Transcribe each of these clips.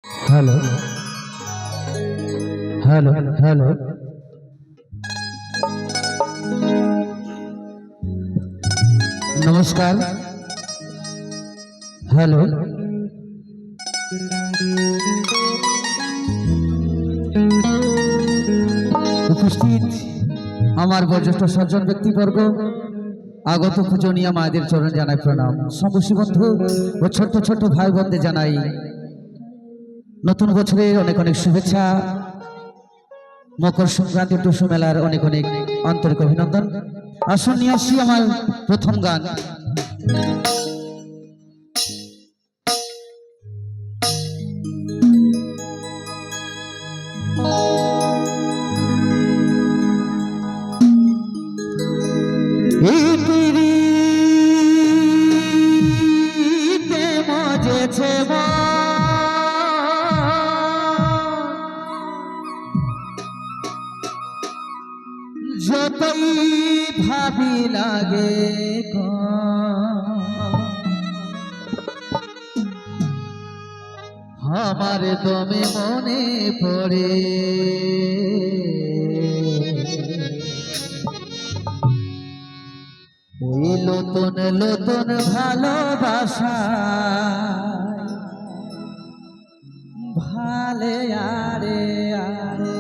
Hello hello hello नमस्कार hello उपस्थित আমার বয়োজ্যেষ্ঠ সজ্জন ব্যক্তিবর্গ আগত পূজনীয় মায়েদের চরণ জানাই প্রণাম। সমবয়সী বন্ধু ও ছোট্ট ছোট্ট ভাই বোনদের জানাই নতুন বছরের অনেক অনেক শুভেচ্ছা। মকর সংক্রান্তি টুসু মেলার অনেক অনেক আন্তরিক অভিনন্দন। আসুন নিয়ে আসি আমার প্রথম গান। যতই ভাবি লাগে আমার তুমি মনে পড়ে, ওই নতুন নতুন ভালোবাসা ভালে আরে আরে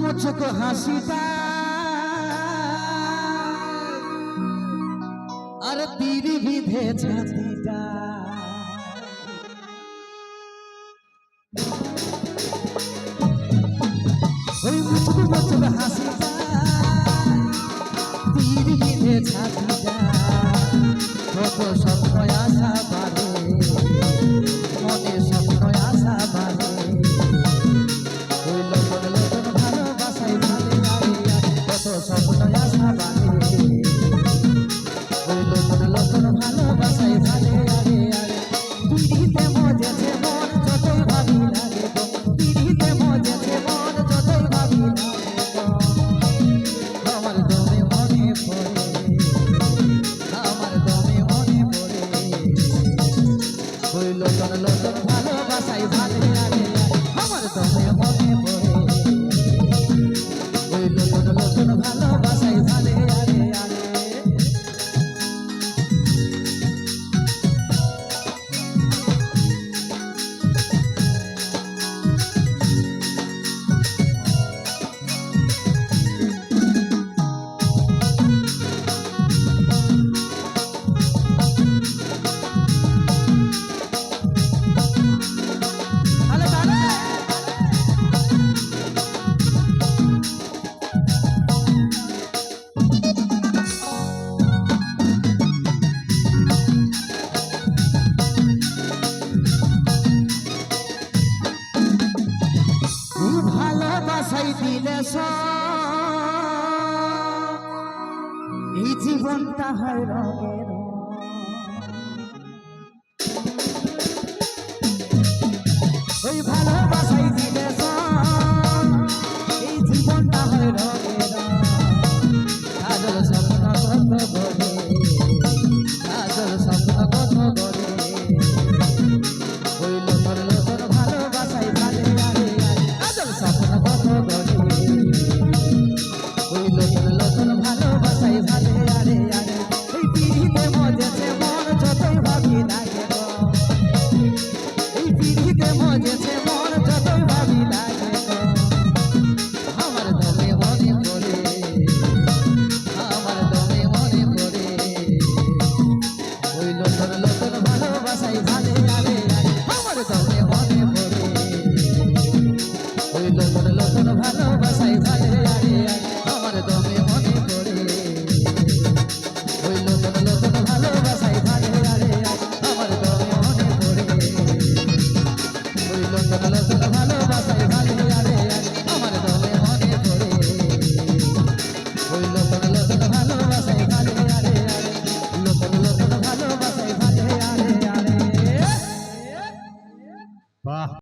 মুচুকু হাসিটা আর তীর বিধে ছাতিটা, ওই মুচুকু হাসিটা তীর বিধে ছাতিটা, কত স্বপ্ন আশা বাড়ে মনে স্বপ্ন আশা বাড়ে, স্বপ্ন আশা বাড়ে ওই নতুন নতুন ভালোবাসায় ভালে আরে আরে পিড়িতে মজেছে মন যতই ভাবি লাগে গো, পিড়িতে মজেছে মন যতই ভাবি লাগে গো, আমার দমে মনে পড়ে, আমার দমে মনে পড়ে ওই নতুন নতুন ভালোবাসায় ভালে আরে আরে আমার দমে মনে পড়ে ওই নতুন নতুন ভালোবাসায় ভালে আরে আরে। দিলে এই জীবনটা হয় রঙের ওই ভালোবাসাই দিলে এই জীবনটা হয় রঙের কাজল স্বপ্ন কত গড়ে কাজল স্বপ্ন কত গড়ে ওই নতুন নতুন ভালোবাসাই ভালে আরে কাজল স্বপ্ন কত গড়ে ওই নতুন নতুন ভালোবাসাই ভালে আরে ওই পিড়িতে মজেছে মন যতই ভাবি লাগে গো এই পিড়িতে মজেছে মন যতই ভাবি লাগে গো আমার দমে মনে পড়ে আমার দমে মনে পড়ে ওই নতুন নতুন ভালোবাসাই ভালে আরে আমার দমে মনে পড়ে ওই নতুন নতুন ভালোবাসাই ভালে আরে আমার দমে মনে পড়ে ওই নতুন নতুন ভালোবাসাই ভালে আরে আমার দমে মনে পড়ে ওই নতুন নতুন ভালোবাসাই ভালে